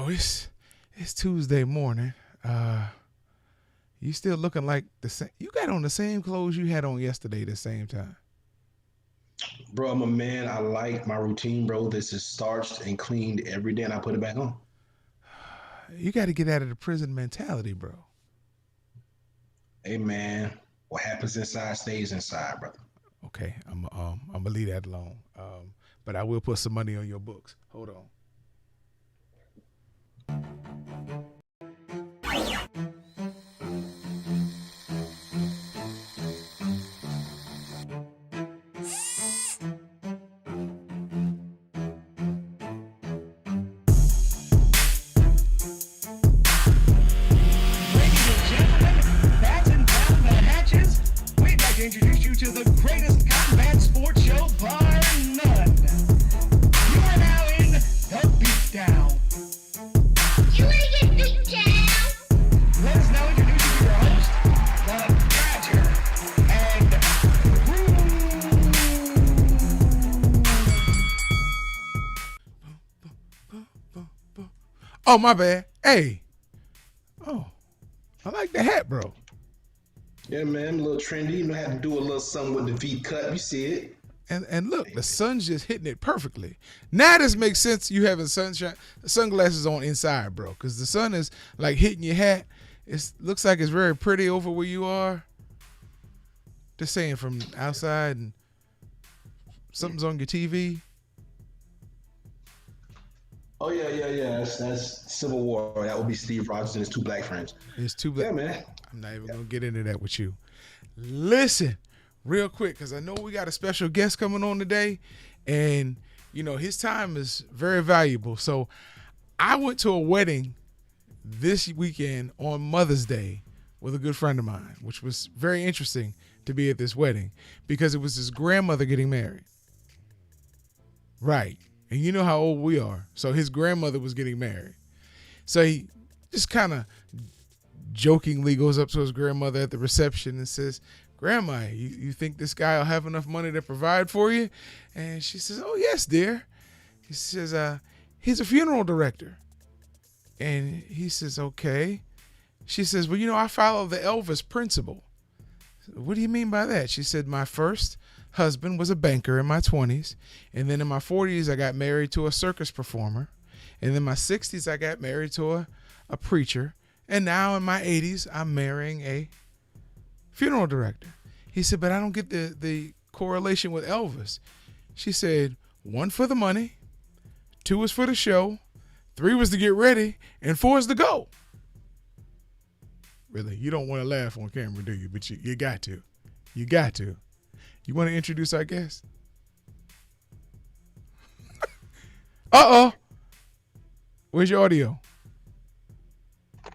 it's Tuesday morning. You still looking like the same. You got on the same clothes you had on yesterday at the same time. Bro, I'm a man. I like my routine, bro. This is starched and cleaned every day, and I put it back on. You got to get out of the prison mentality, bro. Hey, man, what happens inside stays inside, brother. Okay, I'm gonna leave that alone. But I will put some money on your books. Hold on. Ladies and gentlemen, fasten down the hatches. We'd like to introduce you to the greatest combat sports show bar none. You are now in the beatdown. You wanna get beat down? Let us now introduce you to your host, the Badger, and Oh, my bad. Hey. Oh, I like the hat, bro. Yeah, man, a little trendy. You know, had to do a little something with the V cut. You see it? And look, the sun's just hitting it perfectly. Now this makes sense. You having sunglasses on inside, bro, because the sun is like hitting your hat. It looks like it's very pretty over where you are. Just saying from outside, and something's on your TV. Oh yeah. That's Civil War. That would be Steve Rogers and his two black friends. It's too Yeah, bad. man. I'm not even gonna get into that with you. Listen, real quick, because I know we got a special guest coming on today, and his time is very valuable. So I went to a wedding this weekend on Mother's Day with a good friend of mine, which was very interesting to be at this wedding because it was his grandmother getting married. Right. And you know how old we are. So his grandmother was getting married. So he just kind of jokingly goes up to his grandmother at the reception and says, "Grandma, you think this guy will have enough money to provide for you?" And she says, "Oh, yes, dear." He says, "He's a funeral director." And he says, "Okay." She says, "Well, I follow the Elvis principle." "What do you mean by that?" She said, "My first husband was a banker in my 20s. And then in my 40s, I got married to a circus performer. And in my 60s, I got married to a preacher. And now in my 80s, I'm marrying a funeral director." He said, "But I don't get the correlation with Elvis." She said, "1 for the money, 2 is for the show, 3 was to get ready, and 4 is to go." Really, you don't want to laugh on camera, do you? But you got to. You got to. You want to introduce our guest? Uh-oh. Where's your audio?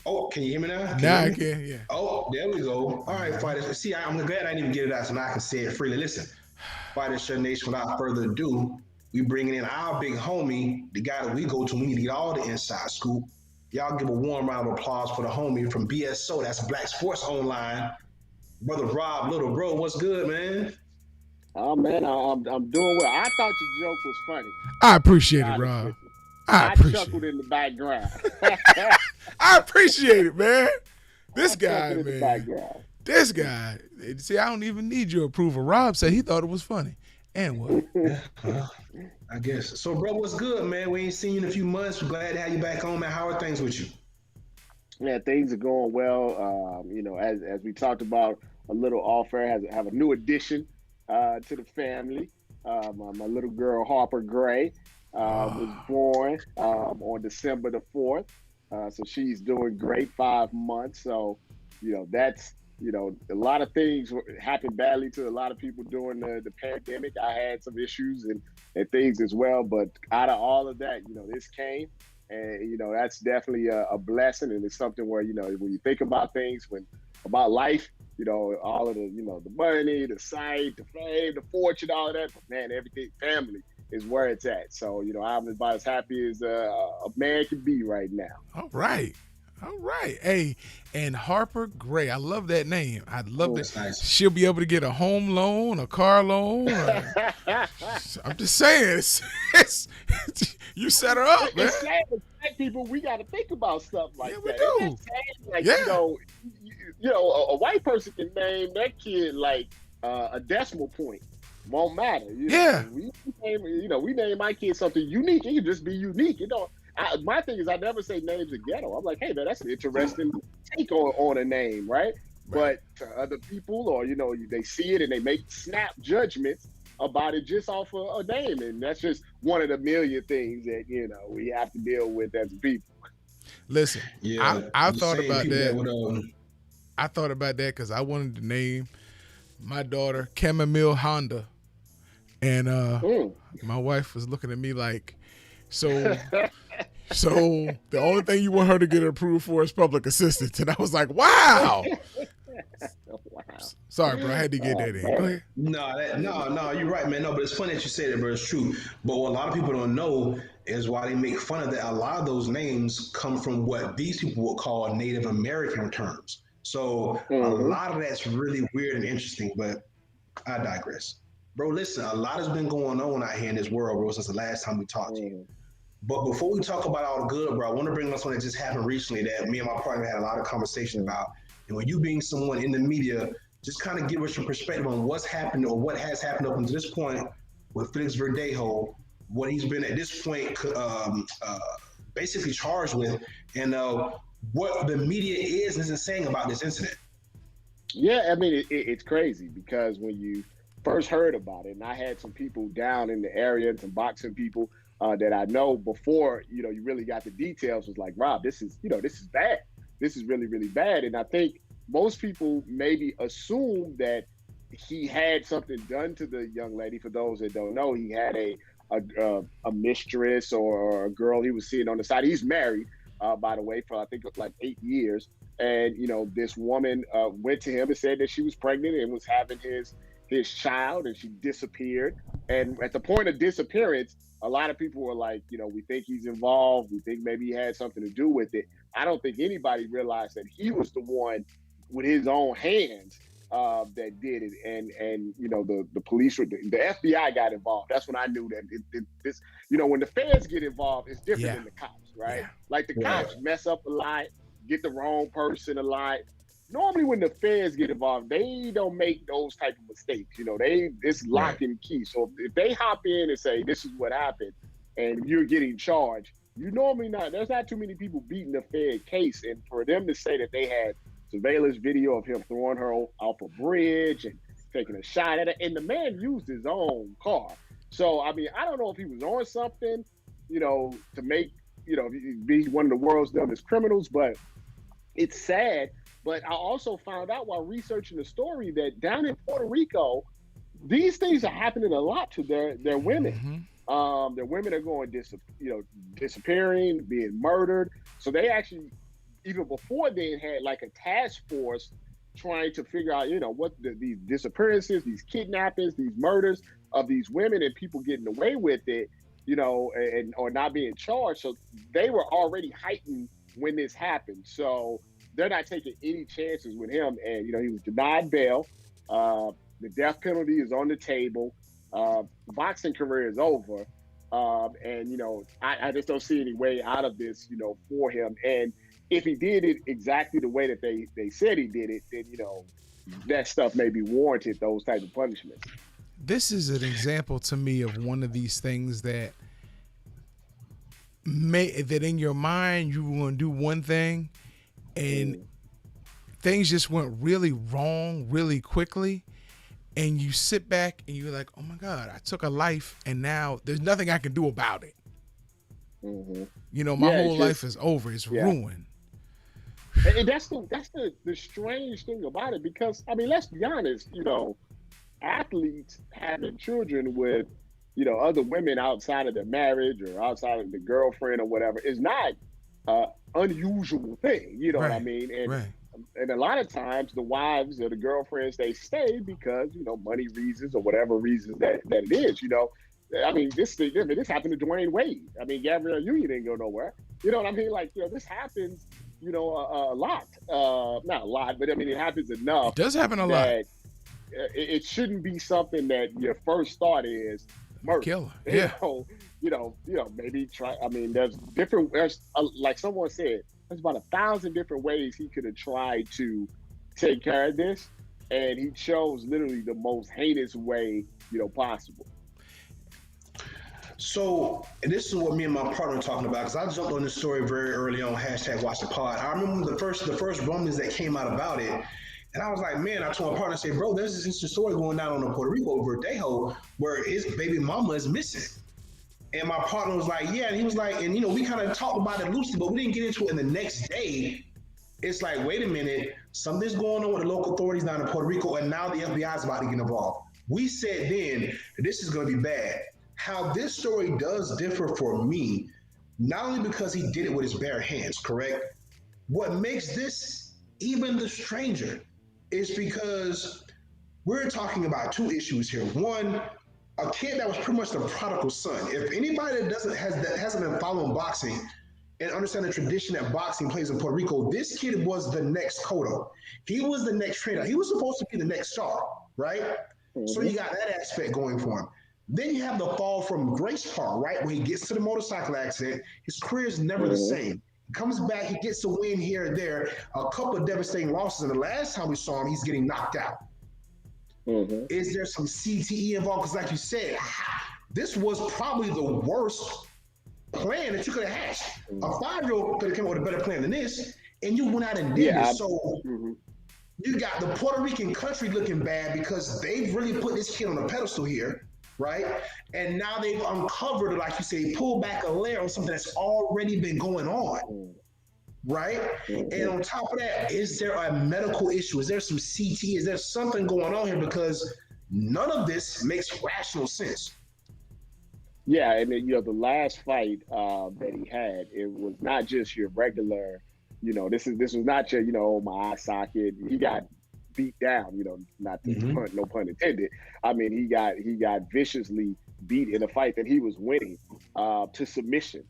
Oh, can you hear me now? Can you Now hear I me? can, yeah. Oh, there we go. All right, fighters. See, I'm glad I didn't even get it out so now I can say it freely. Listen, Fighters Show Nation, without further ado, we bringing in our big homie, the guy that we go to when we need all the inside scoop. Y'all give a warm round of applause for the homie from BSO. That's Black Sports Online. Brother Rob, little bro, what's good, man? Oh man, I'm doing well. I thought your joke was funny. I To be appreciate it, honest Rob. with you, I I appreciate chuckled it. in the background. I appreciate it, man. This I guy, chuckled in the man. background. This guy. See, I don't even need your approval. Rob said he thought it was funny. And what? Well, I guess. So, bro, what's good, man? We ain't seen you in a few months. We're glad to have you back home, man. How are things with you? Yeah, things are going well. As we talked about a little off air, have a new addition to the family. My little girl Harper Gray was Oh, born on December the 4th. So she's doing great, 5 months. So, that's, a lot of things happened badly to a lot of people during the pandemic. I had some issues and things as well. But out of all of that, this came. And, that's definitely a blessing. And it's something where, when you think about things, about life, all of the money, the sight, the fame, the fortune, all of that, but man, everything, family is where it's at. So, I'm about as happy as a man can be right now. all right. All right. Hey, and Harper Gray. I love that name. I love that. That's nice. She'll be able to get a home loan, a car loan. I'm just saying. You set her up, man. It's sad as black people, we got to think about stuff like Yeah, we that. do. Isn't that sad? Like, Yeah. you know, a white person can name their kid like a decimal point. Won't matter. You know? Yeah. We name my kid something unique. It can just be unique. My thing is I never say names of ghetto. I'm like, hey man, that's an interesting take on a name, right? But to other people, or they see it and they make snap judgments about it just off of a name, and that's just one of the million things that we have to deal with as people. Listen, Yeah, I the thought same about people that. would, I thought about that because I wanted to name my daughter Chamomile Honda, and my wife was looking at me like, so the only thing you want her to get approved for is public assistance, and I was like, wow. Wow. Sorry, bro, I had to get that in. Go ahead. No, you're right, man. No, but it's funny that you say that, bro. It's true. But what a lot of people don't know is why they make fun of that. A lot of those names come from what these people would call Native American terms. So a lot of that's really weird and interesting, but I digress. Bro, listen, a lot has been going on out here in this world, bro, since the last time we talked to you. But before we talk about all the good, bro, I want to bring up something that just happened recently that me and my partner had a lot of conversation about. And when you being someone in the media, just kind of give us your perspective on what's happened or what has happened up until this point with Felix Verdejo, what he's been at this point basically charged with, and what the media is and isn't saying about this incident. Yeah, I mean, it's crazy because when you first heard about it, and I had some people down in the area and some boxing people that I know before, you really got the details, was like, Rob, this is bad. This is really, really bad. And I think most people maybe assume that he had something done to the young lady. For those that don't know, he had a mistress or a girl he was seeing on the side. He's married, by the way, for I think like 8 years. And, this woman went to him and said that she was pregnant and was having his child, and she disappeared. And at the point of disappearance, a lot of people were like, we think he's involved. We think maybe he had something to do with it. I don't think anybody realized that he was the one with his own hands that did it. And the police, the FBI got involved. That's when I knew that this, when the feds get involved, it's different than the cops, right? Yeah. Like the cops mess up a lot, get the wrong person a lot. Normally when the feds get involved, they don't make those type of mistakes. It's lock and key. So if they hop in and say, this is what happened, and you're getting charged, there's not too many people beating the Fed case. And for them to say that they had surveillance video of him throwing her off a bridge and taking a shot at her, and the man used his own car. So, I mean, I don't know if he was on something, to make, be one of the world's dumbest criminals, but it's sad. But I also found out while researching the story that down in Puerto Rico, these things are happening a lot to their women. Their women are going disappearing, being murdered. So they actually, even before then, had like a task force trying to figure out, what these disappearances, these kidnappings, these murders of these women, and people getting away with it, or not being charged. So they were already heightened when this happened. So they're not taking any chances with him. And, he was denied bail. The death penalty is on the table. Boxing career is over. And, I just don't see any way out of this, for him. And if he did it exactly the way that they said he did it, then, that stuff may be warranted, those type of punishments. This is an example to me of one of these things that in your mind you want to do one thing, and things just went really wrong really quickly, and you sit back and you're like, oh my God, I took a life and now there's nothing I can do about it. My whole life is over. It's ruined. And that's the strange thing about it, because I mean, let's be honest, athletes having children with other women outside of their marriage or outside of the girlfriend or whatever is not unusual thing, what I mean? And a lot of times the wives or the girlfriends, they stay because, money reasons or whatever reasons that it is, I mean, this happened to Dwayne Wade. I mean, Gabrielle Union didn't go nowhere. You know what I mean? Like, this happens you know, a lot. Not a lot, but I mean, it happens enough It does happen a lot. that it shouldn't be something that your first thought is murder. Killer. Yeah. Maybe try. I mean, there's different. There's like someone said, there's about 1,000 different ways he could have tried to take care of this, and he chose literally the most heinous way, possible. So, and this is what me and my partner were talking about, because I jumped on this story very early on, hashtag watch the pod. I remember the first rumblings that came out about it, and I was like, man, I told my partner, I said, bro, there's this interesting story going down on Puerto Rico, Verdejo, where his baby mama is missing. And my partner was like, yeah, and he was like, and we kind of talked about it loosely, but we didn't get into it. And the next day, it's like, wait a minute, something's going on with the local authorities down in Puerto Rico, and now the FBI is about to get involved. We said then that this is going to be bad. How this story does differ for me, not only because he did it with his bare hands, correct? What makes this even the stranger is because we're talking about two issues here. One, a kid that was pretty much the prodigal son. If anybody that hasn't been following boxing and understand the tradition that boxing plays in Puerto Rico, this kid was the next Cotto. He was the next trainer. He was supposed to be the next star, right? Mm-hmm. So you got that aspect going for him. Then you have the fall from Grace Park, right? When he gets to the motorcycle accident, his career is never the same. He comes back, he gets a win here and there, a couple of devastating losses. And the last time we saw him, he's getting knocked out. Mm-hmm. Is there some CTE involved? Because like you said, this was probably the worst plan that you could have hatched. Mm-hmm. A 5-year-old could have come up with a better plan than this, and you went out and did this. So you got the Puerto Rican country looking bad because they've really put this kid on a pedestal here. Right? And now they've uncovered, like you say, pulled back a layer on something that's already been going on. Right? And on top of that, is there a medical issue? Is there some CT? Is there something going on here? Because none of this makes rational sense. Yeah, and then, the last fight that he had, it was not just your regular, this was not your, my eye socket. He got beat down, not to pun, no pun intended. I mean, he got viciously beat in a fight that he was winning to submission.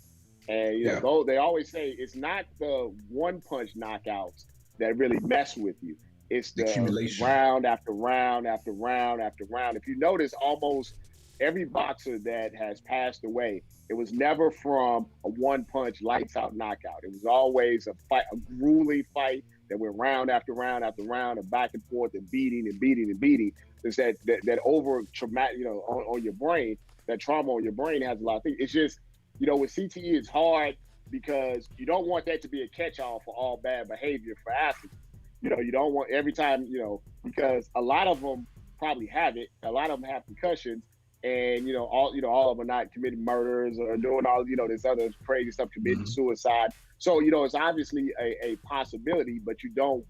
And though they always say it's not the one punch knockouts that really mess with you. It's the round after round after round after round. If you notice, almost every boxer that has passed away, it was never from a one punch lights out knockout. It was always a fight, a grueling fight that went round after round after round and back and forth and beating and beating and beating. There's that over traumatic, on your brain, that trauma on your brain has a lot of things. It's just, with CTE, it's hard because you don't want that to be a catch-all for all bad behavior for athletes. You don't want every time, because a lot of them probably have it. A lot of them have concussions, and all of them are not committing murders or doing all this other crazy stuff, committing suicide. So it's obviously a possibility, but you don't.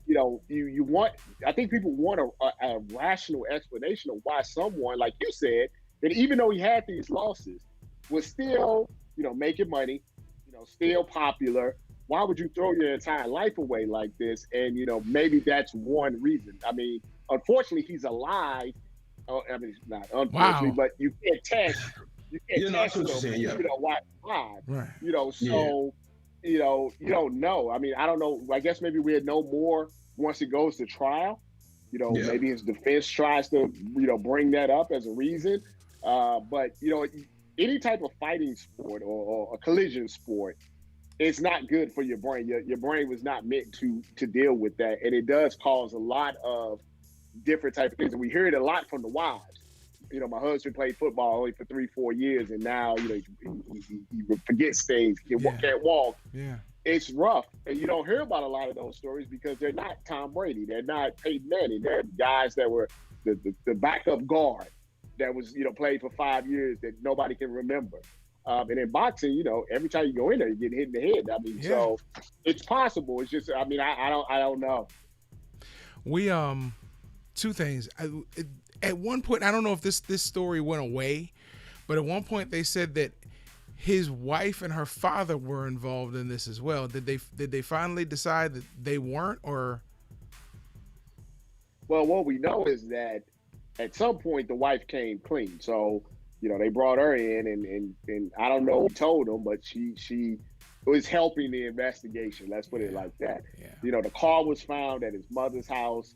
You want. I think people want a rational explanation of why someone, like you said, that even though he had these losses, was still making money, still popular. Why would you throw your entire life away like this? And maybe that's one reason. I mean, unfortunately, he's alive. I mean, not unfortunately, but you can't test. You can't test him. Why? Right. So you don't know. I mean, I don't know. I guess maybe we'll know more once it goes to trial. Maybe his defense tries to bring that up as a reason. But any type of fighting sport or a collision sport, it's not good for your brain. Your brain was not meant to deal with that, and it does cause a lot of different type of things. And we hear it a lot from the wives. My husband played football only for 3-4 years, and now he forgets things. He can't walk. Yeah, it's rough, and you don't hear about a lot of those stories because they're not Tom Brady, they're not Peyton Manning, they're guys that were the backup guard that was played for 5 years that nobody can remember. And in boxing, every time you go in there, you get hit in the head. I mean, so it's possible. It's just, I mean, I don't know. We two things. At one point, I don't know if this story went away, but at one point they said that his wife and her father were involved in this as well. Did they finally decide that they weren't, or? Well, what we know is that at some point the wife came clean. So, they brought her in and I don't know who told them, but she was helping the investigation. Let's put it like that. Yeah. You know, the car was found at his mother's house.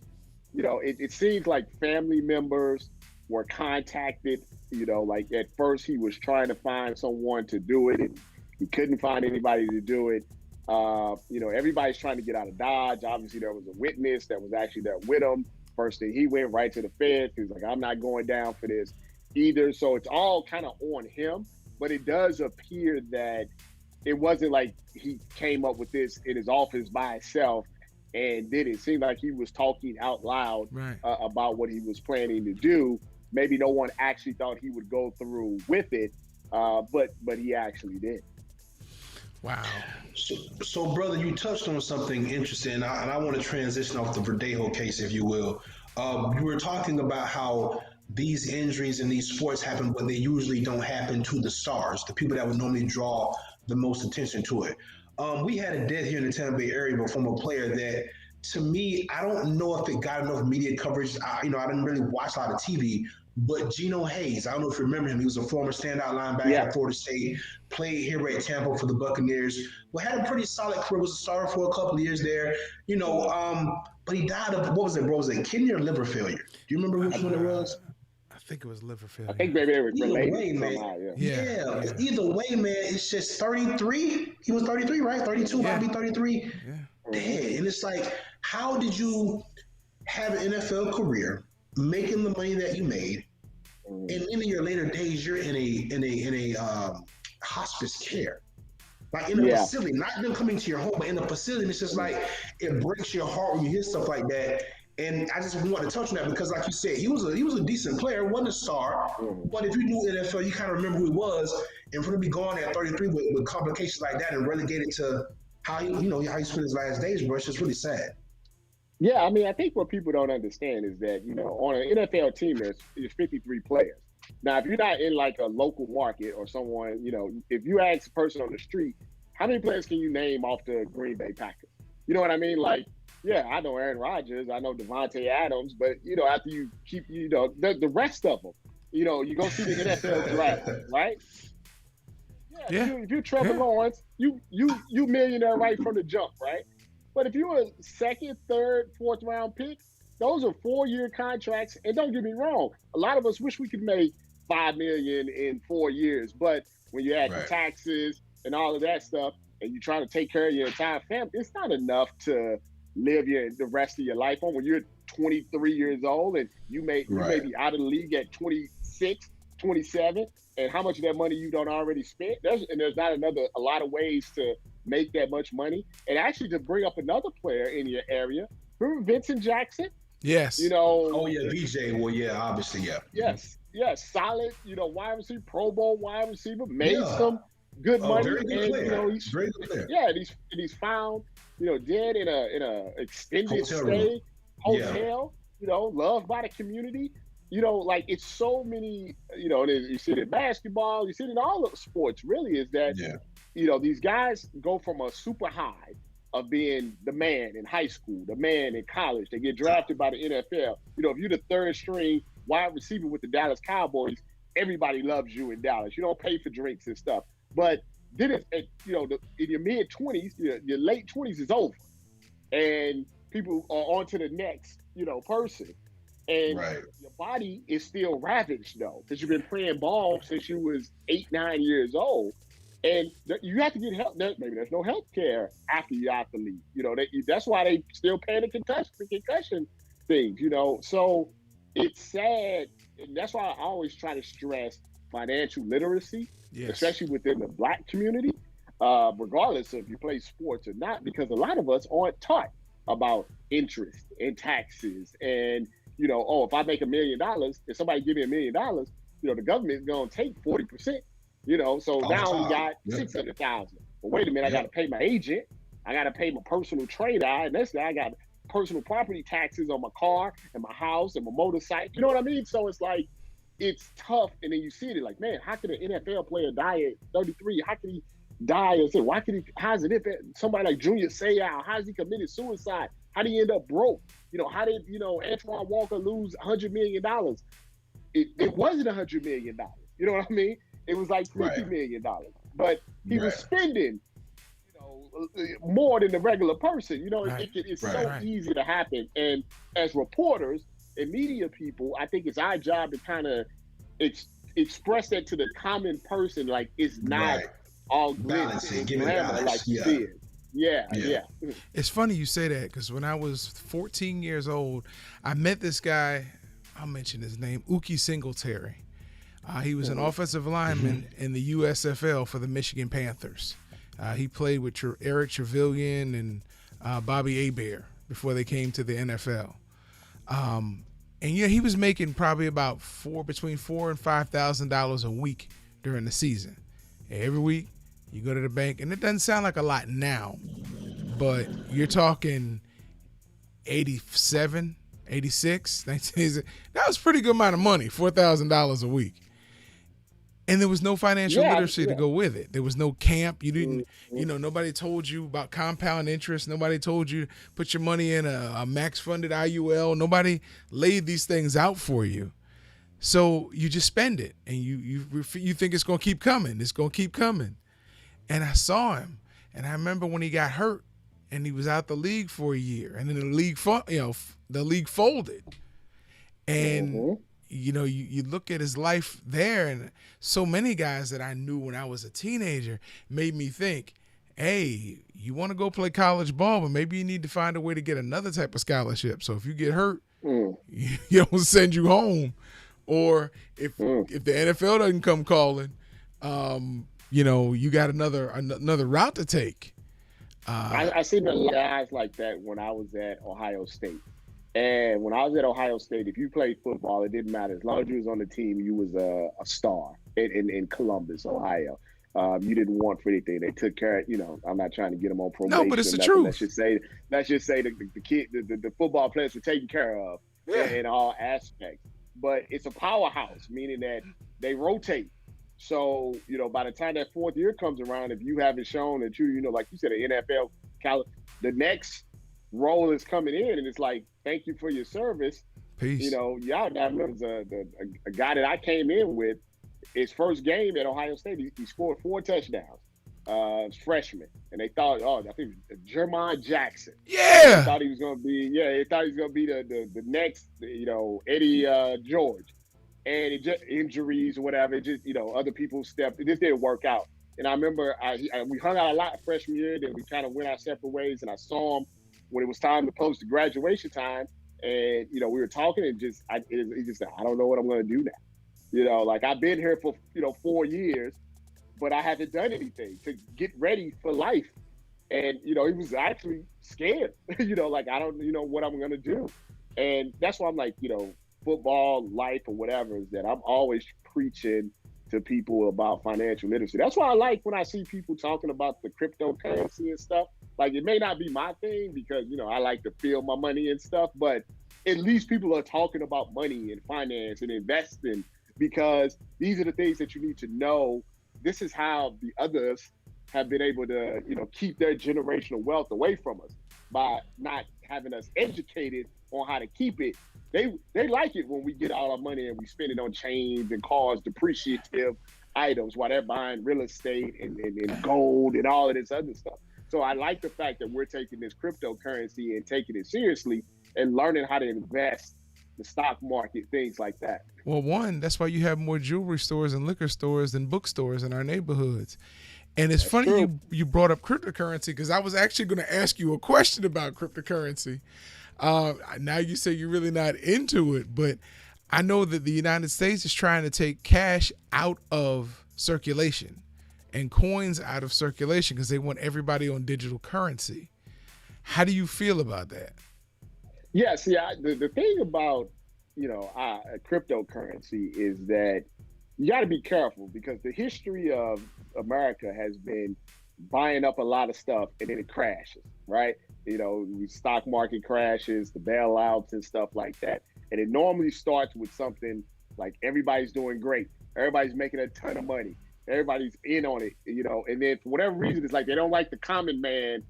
You know, it seems like family members were contacted. You know, like at first he was trying to find someone to do it, and he couldn't find anybody to do it. You know, everybody's trying to get out of Dodge. Obviously, there was a witness that was actually there with him. First thing, he went right to the feds. He was like, I'm not going down for this either. So it's all kind of on him. But it does appear that it wasn't like he came up with this in his office by himself and did it. It seemed like he was talking out loud about what he was planning to do. Maybe no one actually thought he would go through with it, but he actually did. Wow. So, brother, you touched on something interesting, and I want to transition off the Verdejo case, if you will. You were talking about how these injuries in these sports happen, but they usually don't happen to the stars, the people that would normally draw the most attention to it. We had a death here in the Tampa Bay area, but from a player that, to me, I don't know if it got enough media coverage. I didn't really watch a lot of TV, but Geno Hayes, I don't know if you remember him. He was a former standout linebacker at Florida State, played here at Tampa for the Buccaneers. Well, had a pretty solid career, was a starter for a couple of years there, but he died of, what was it, bro? Was it kidney or liver failure? Do you remember which one it was? I think it was liver failure. I think maybe they were related way, somehow, yeah. Either way, man, it's just 33. He was 33, right? 32, about to be 33. Yeah. Dead. And it's like, how did you have an NFL career, making the money that you made, and in your later days, you're in a hospice care, like in a facility, not them coming to your home, but in a facility. And it's just like, it breaks your heart when you hear stuff like that. And I just want to touch on that because, like you said, he was a decent player, wasn't a star. But if you knew NFL, you kind of remember who he was. And for him to be gone at 33 with complications like that and relegated to how he spent his last days, bro, it's just really sad. Yeah, I mean, I think what people don't understand is that, on an NFL team, there's 53 players. Now, if you're not in like a local market or someone, if you ask a person on the street, how many players can you name off the Green Bay Packers? You know what I mean? Like, yeah, I know Aaron Rodgers, I know Devontae Adams, but, after you keep, the rest of them, you go see the NFL draft, right? Yeah. If you're Trevor Lawrence, you millionaire right from the jump, right? But if you're a second, third, fourth round pick, those are 4-year contracts. And don't get me wrong, a lot of us wish we could make $5 million in 4 years. But when you add the taxes and all of that stuff, and you're trying to take care of your entire family, it's not enough to live the rest of your life on. When you're 23 years old and you may be out of the league at 26, 27, and how much of that money you don't already spent. There's not a lot of ways to make that much money. And actually, to bring up another player in your area, remember Vincent Jackson? Yes. Oh yeah, VJ. Well, yeah, obviously, yeah. Yes, solid. Wide receiver, Pro Bowl wide receiver, made some good money. Very good player. He's very good player. Yeah, and he's found dead in a extended stay hotel. Loved by the community. Like it's so many. You see it in basketball. You see it in all of sports. Really, is that these guys go from a super high of being the man in high school, the man in college. They get drafted by the NFL. If you're the third string wide receiver with the Dallas Cowboys, everybody loves you in Dallas. You don't pay for drinks and stuff. But then, in your mid 20s, your late 20s is over, and people are on to the next, person. And your body is still ravaged though, because you've been playing ball since you was 8, 9 years old. And you have to get help. Maybe there's no health care after you're out the league. That's why they still pay the concussion things, So it's sad. And that's why I always try to stress financial literacy, especially within the Black community, regardless of if you play sports or not, because a lot of us aren't taught about interest and taxes. And, if I make $1 million, if somebody give me $1 million, the government is going to take 40%. So now we got 600,000. But wait a minute, I got to pay my agent. I got to pay my personal trader. And that's I got personal property taxes on my car and my house and my motorcycle. You know what I mean? So it's like, it's tough. And then you see it like, man, how could an NFL player die at 33? How could he die? And say, how's it if somebody like Junior Seau, how's he committed suicide? How did he end up broke? How did, Antoine Walker lose $100 million? It wasn't $100 million. You know what I mean? It was like $50 million. But he was spending more than the regular person. Right. It's Right. so Right. easy to happen. And as reporters and media people, I think it's our job to kind of express that to the common person, like it's not Right. all Balance glitz it. and Give it glamour balance. like you Yeah. said. Yeah, Yeah. yeah. It's funny you say that because when I was 14 years old, I met this guy. I'll mention his name, Uki Singletary. He was an offensive lineman in the USFL for the Michigan Panthers. He played with Eric Trevelyan and Bobby Hebert before they came to the NFL. And yeah, he was making probably about between $4,000 and $5,000 a week during the season. Every week, you go to the bank, and it doesn't sound like a lot now, but you're talking 87, 86, 1980. That was a pretty good amount of money, $4,000 a week. And there was no financial literacy to go with it. There was no camp. You didn't, nobody told you about compound interest. Nobody told you put your money in a max funded IUL. Nobody laid these things out for you. So you just spend it, and you think it's going to keep coming. It's going to keep coming. And I saw him, and I remember when he got hurt, and he was out the league for a year, and then the league folded, and you look at his life there, and so many guys that I knew when I was a teenager made me think, hey, you want to go play college ball, but maybe you need to find a way to get another type of scholarship. So if you get hurt, you don't send you home, or if the NFL doesn't come calling, you got another route to take. I seen a lot of guys like that when I was at Ohio State. And when I was at Ohio State, if you played football, it didn't matter. As long as you was on the team, you was a star in Columbus, Ohio. You didn't want for anything. They took care of, I'm not trying to get them on probation. No, but it's the truth. Let's just say the football players were taken care of in all aspects. But it's a powerhouse, meaning that they rotate. So, by the time that fourth year comes around, if you haven't shown that like you said, an NFL caliber, the role is coming in, and it's like, thank you for your service. Peace. Y'all remember a guy that I came in with, his first game at Ohio State, he scored 4 touchdowns, freshman, and they thought, I think Jermon Jackson. Yeah. They thought he was going to be, they thought he was going to be the next, Eddie George. And it just injuries or whatever, it just, other people stepped. It just didn't work out. And I remember we hung out a lot freshman year. Then we kind of went our separate ways. And I saw him when it was time to post the graduation time. And, we were talking and I don't know what I'm going to do now. Like I've been here for, 4 years, but I haven't done anything to get ready for life. And, he was actually scared, like I don't, what I'm going to do. And that's why I'm like, football, life, or whatever, is that I'm always preaching to people about financial literacy. That's why I like when I see people talking about the cryptocurrency and stuff. Like, it may not be my thing because, I like to feel my money and stuff, but at least people are talking about money and finance and investing because these are the things that you need to know. This is how the others have been able to, keep their generational wealth away from us by not having us educated on how to keep it. They like it when we get all our money and we spend it on chains and cars, depreciative items, while they're buying real estate and gold and all of this other stuff. So I like the fact that we're taking this cryptocurrency and taking it seriously and learning how to invest, the stock market, things like that. Well, one, that's why you have more jewelry stores and liquor stores than bookstores in our neighborhoods. And it's funny you brought up cryptocurrency because I was actually going to ask you a question about cryptocurrency. Now you say you're really not into it, but I know that the United States is trying to take cash out of circulation and coins out of circulation because they want everybody on digital currency. How do you feel about that? Yeah, see, the thing about, cryptocurrency is that you got to be careful because the history of America has been buying up a lot of stuff and then it crashes, right? The stock market crashes, the bailouts and stuff like that. And it normally starts with something like everybody's doing great. Everybody's making a ton of money. Everybody's in on it, and then for whatever reason, it's like they don't like the common man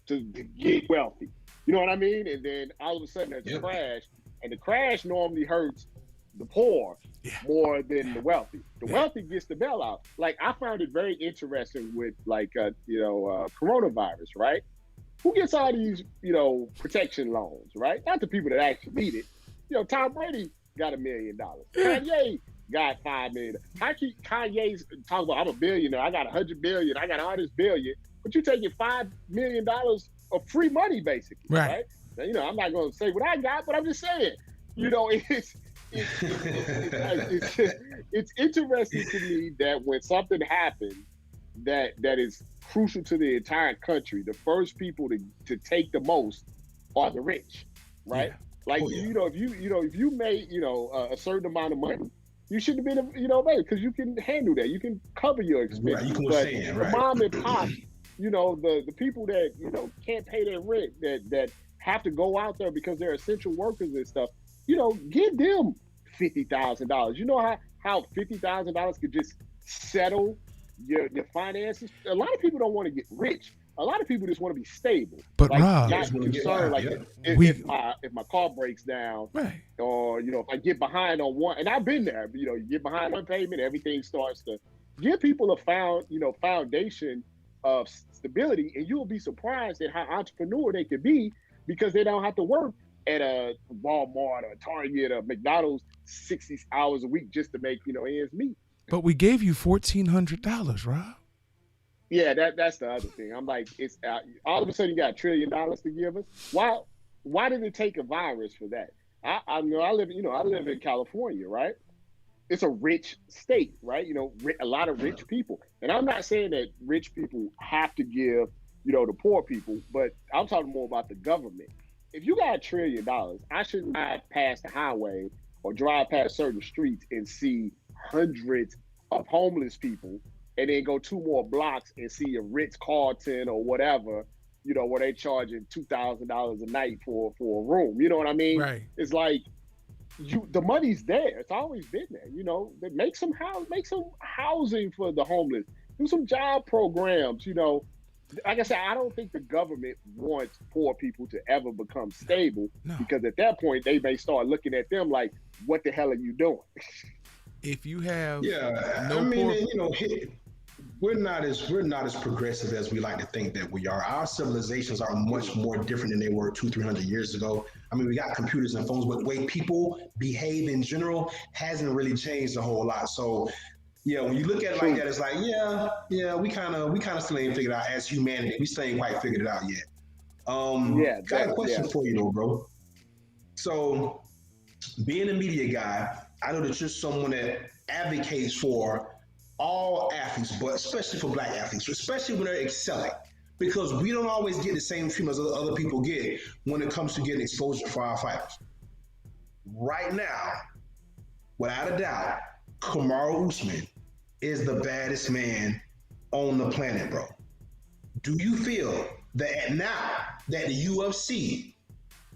to get wealthy. You know what I mean? And then all of a sudden there's a crash, and the crash normally hurts the poor Yeah. more than the wealthy. The Yeah. wealthy gets the bailout. Like I found it very interesting with coronavirus, right? Who gets all these, protection loans, right? Not the people that actually need it. Tom Brady got $1 million. Kanye got $5 million. How can Kanye's talk about I'm a billionaire, I got 100 billion, I got all this billion, but you taking $5 million of free money basically, right? Now, I'm not going to say what I got, but I'm just saying, it's interesting to me that when something happens that is crucial to the entire country, the first people to take the most are the rich, right? Yeah. Like, if you made, a certain amount of money, you shouldn't have been, because you can handle that. You can cover your expenses. Right, you can but withstand, the right. mom and pop, the people that, can't pay their rent, that have to go out there because they're essential workers and stuff, give them $50,000. You know how $50,000 could just settle your finances? A lot of people don't want to get rich. A lot of people just want to be stable. But like, Rob, not concerned, like if my car breaks down, right, or if I get behind on one, and I've been there. You get behind on payment, everything starts to give people a foundation of stability, and you'll be surprised at how entrepreneur they can be because they don't have to work at a Walmart or a Target or McDonald's 60 hours a week just to make ends meet. But we gave you $1,400, Rob. Yeah, that's the other thing. I'm like, it's all of a sudden you got $1 trillion to give us. Why did it take a virus for that? I live in California, right? It's a rich state, right? A lot of rich people, and I'm not saying that rich people have to give the poor people, but I'm talking more about the government. If you got $1 trillion, I should not pass the highway or drive past certain streets and see hundreds of homeless people, and then go 2 more blocks and see a Ritz-Carlton or whatever, where they charging $2,000 a night for a room. You know what I mean? Right. It's like the money's there. It's always been there. Make some housing for the homeless. Do some job programs. Like I said, I don't think the government wants poor people to ever become stable because at that point they may start looking at them like, "What the hell are you doing?" If you have we're not as progressive as we like to think that we are. Our civilizations are much more different than they were 200-300 years ago. I mean, we got computers and phones, but the way people behave in general hasn't really changed a whole lot. So, when you look at it like that, it's like, we kind of still ain't figured out as humanity. We still ain't quite figured it out yet. Got a question for you though, bro. So, being a media guy, I know that you're someone that advocates for all athletes, but especially for Black athletes, especially when they're excelling, because we don't always get the same treatment as other people get when it comes to getting exposure for our fighters. Right now, without a doubt, Kamaru Usman is the baddest man on the planet, bro. Do you feel that now that the UFC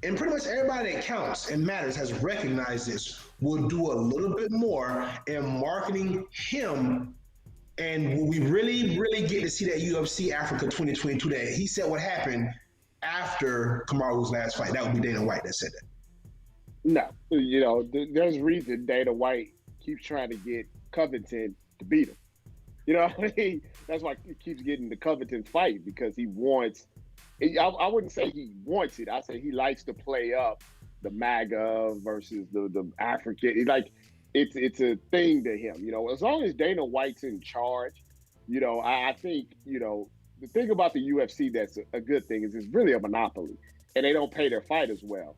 and pretty much everybody that counts and matters has recognized this, will do a little bit more in marketing him? And will we really, really get to see that UFC Africa 2022 that he said what happened after Kamaru's last fight? That would be Dana White that said that. No, there's a reason Dana White keeps trying to get Covington to beat him. You know what I mean? That's why he keeps getting the Covington fight, because he wants, I wouldn't say he wants it. I say he likes to play up the MAGA versus the African. It's a thing to him. As long as Dana White's in charge, I think, the thing about the UFC that's a good thing is it's really a monopoly, and they don't pay their fighters well.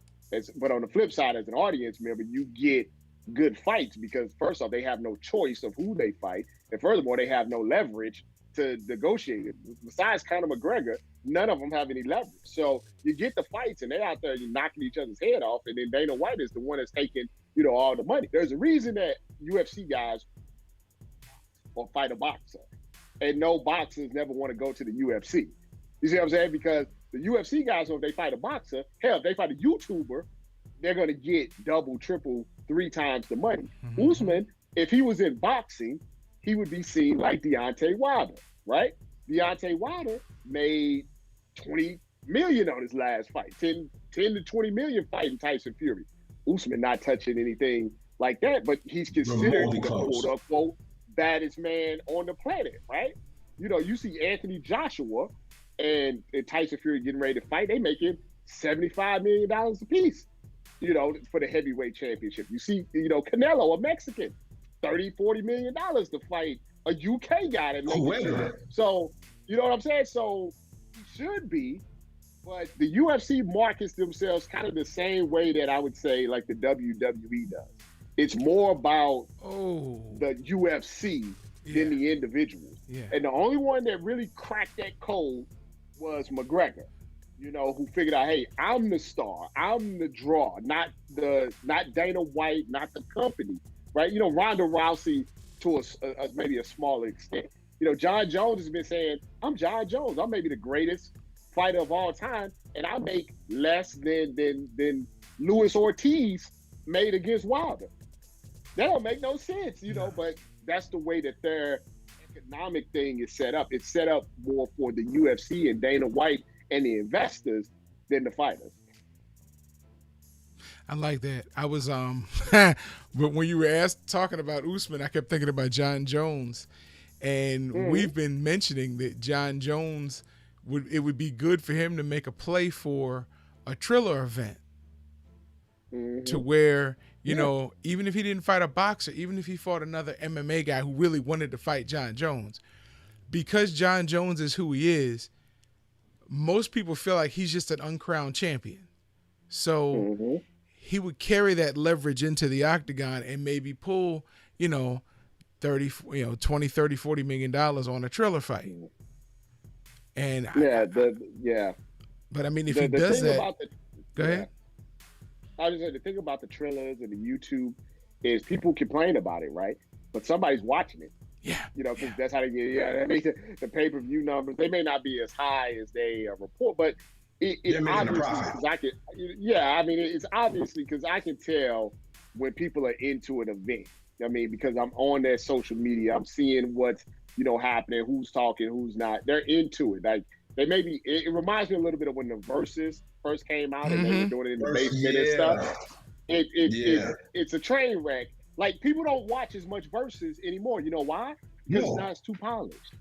But on the flip side, as an audience member, you get good fights because first off, they have no choice of who they fight, and furthermore, they have no leverage to negotiate it. Besides Conor McGregor, none of them have any leverage. So you get the fights, and they're out there knocking each other's head off, and then Dana White is the one that's taking all the money. There's a reason that UFC guys will fight a boxer, and no boxers never want to go to the UFC. You see what I'm saying? Because the UFC guys, if they fight a boxer, hell, if they fight a YouTuber, they're going to get double, triple, 3 times the money. Mm-hmm. Usman, if he was in boxing, he would be seen like Deontay Wilder, right? Deontay Wilder made $20 million on his last fight, 10 to 20 million fighting Tyson Fury. Usman not touching anything like that, but he's considered Remotely the close. quote unquote baddest man on the planet, right? You know, you see Anthony Joshua and Tyson Fury getting ready to fight, they making $75 million a piece, you know, for the heavyweight championship. You see, you know, Canelo, a Mexican, $30-40 million to fight a UK guy that makes it. So, you know what I'm saying? So he should be, but the UFC markets themselves kind of the same way that I would say like the WWE does. It's more about the UFC than the individuals. Yeah. And the only one that really cracked that code was McGregor, you know, who figured out, hey, I'm the star, I'm the draw, not Dana White, not the company, right? You know, Ronda Rousey to a maybe a smaller extent. You know, John Jones has been saying, I'm John Jones, I'm maybe the greatest fighter of all time, and I make less than Luis Ortiz made against Wilder. That don't make no sense, you know, but that's the way that their economic thing is set up. It's set up more for the UFC and Dana White and the investors than the fighters. I like that. I was but when you were talking about Usman, I kept thinking about John Jones, and we've been mentioning that John Jones it would be good for him to make a play for a Triller event, to where, you know, even if he didn't fight a boxer, even if he fought another MMA guy who really wanted to fight John Jones, because John Jones is who he is, most people feel like he's just an uncrowned champion. So he would carry that leverage into the octagon and maybe pull, you know, 20, 30, $40 million on a Triller fight. And but I mean, if he does that, go ahead. I was just saying, the thing about the Trillers and the YouTube is people complain about it, right? But somebody's watching it. Yeah. You know, because that's how they get. Yeah, that makes the pay-per-view numbers. They may not be as high as they report, but it's obviously because I can. Yeah, I mean, it's obviously because I can tell when people are into an event. I mean, because I'm on their social media, I'm seeing what's, you know, happening, who's talking, who's not. They're into it. Like they maybe it reminds me a little bit of when the Versus first came out and they were doing it in the basement and stuff. It's a train wreck. Like people don't watch as much Versus anymore. You know why? Because now it's too polished.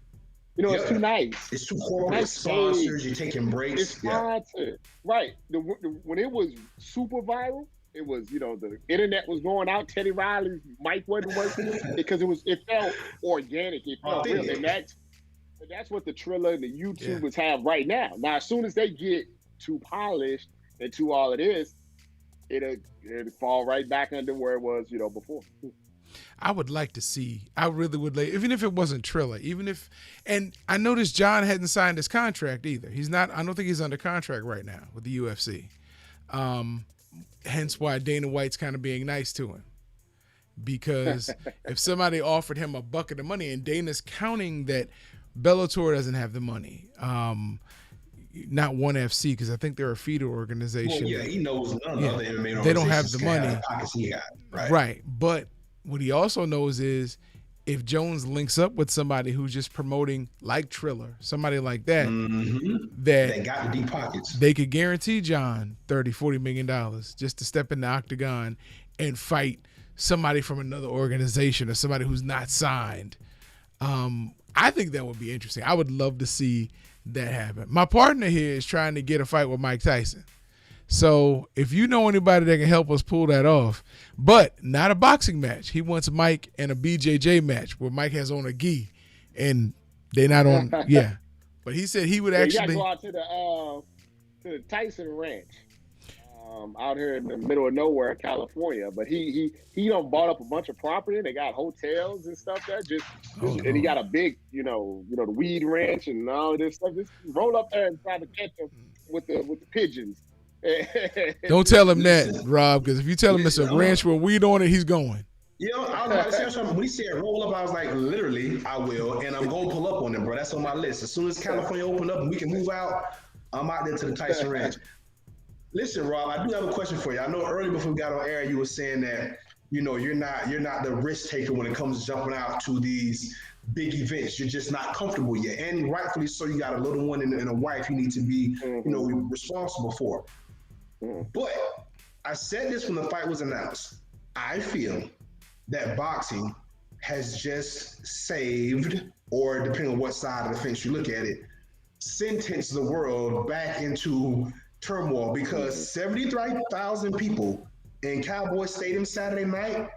You know, it's too nice. It's too corporate. Sponsors, you're taking breaks. It's sponsored. Right. When it was super viral, it was, you know, the internet was going out. Teddy Riley's mic wasn't working because it felt organic. It felt real. And that's what the Triller and the YouTubers have right now. Now, as soon as they get too polished and too all it is, it'll fall right back under where it was, you know, before. I would like to see. I really would like, even if it wasn't Triller, and I noticed John hadn't signed his contract either. He's not. I don't think he's under contract right now with the UFC. Hence why Dana White's kind of being nice to him, because if somebody offered him a bucket of money, and Dana's counting that Bellator doesn't have the money, not ONE FC, because I think they're a feeder organization. Well, yeah, he knows none of the MMA they don't have the money. Right. But what he also knows is if Jones links up with somebody who's just promoting like Triller, somebody like that, that they got the deep pockets, they could guarantee John $30-40 million just to step in the octagon and fight somebody from another organization or somebody who's not signed. I think that would be interesting. I would love to see that happen. My partner here is trying to get a fight with Mike Tyson. So if you know anybody that can help us pull that off, but not a boxing match. He wants Mike in a BJJ match where Mike has on a gi and they're not on. Yeah. But he said he would actually. You got to go out to the Tyson Ranch out here in the middle of nowhere, California. But he done bought up a bunch of property. They got hotels and stuff there. And he got a big, you know, the weed ranch and all of this stuff. Just roll up there and try to catch him with the pigeons. Don't tell him that, Rob, because if you tell him it's a ranch with weed on it, he's going. You know, I was about to say something. When he said roll up, I was like, literally, I will, and I'm going to pull up on it, bro. That's on my list. As soon as California open up and we can move out, I'm out there to the Tyson Ranch. Listen, Rob, I do have a question for you. I know earlier before we got on air, you were saying that, you know, you're not the risk taker when it comes to jumping out to these big events. You're just not comfortable yet, and rightfully so. You got a little one and a wife you need to be, you know, responsible for. But I said this when the fight was announced. I feel that boxing has just saved, or depending on what side of the fence you look at it, sentenced the world back into turmoil because 73,000 people in Cowboy Stadium Saturday night